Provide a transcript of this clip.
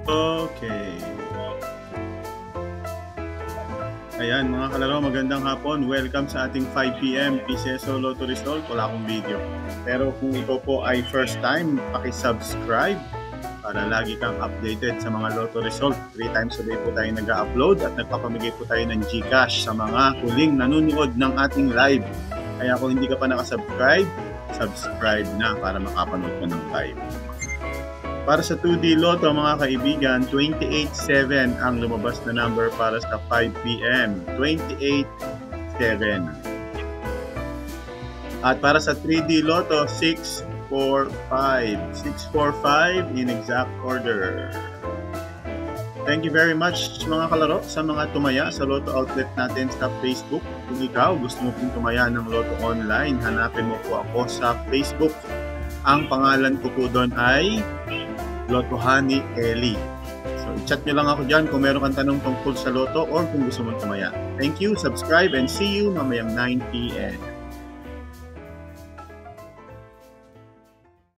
Okay. Ayan mga kalaro, magandang hapon. Welcome sa ating 5 PM PCSO Lotto Result. Wala akong video. Pero kung ito po ay first time, paki-subscribe para lagi kang updated sa mga Lotto Result. 3 times a day po tayo nag-upload at nagpapamigay po tayo ng GCash sa mga huling nanonood ng ating live. Kaya kung hindi ka pa nakasubscribe, subscribe na para makapanood ka ng live. Para sa 2D Lotto mga kaibigan, 28-7 ang lumabas na number para sa 5 PM. 28-7. At para sa 3D Lotto, 645. 645 in exact order. Thank you very much mga kalaro sa mga tumaya sa Lotto outlet natin sa Facebook. Kung ikaw gusto mo pong tumaya ng Lotto online, hanapin mo po ako sa Facebook. Ang pangalan ko po doon ay Lottohani Eli. So, i-chat nyo lang ako dyan kung meron kang tanong tungkol sa Lotto or kung gusto mong tumaya. Thank you, subscribe, and see you mamayang 9 PM.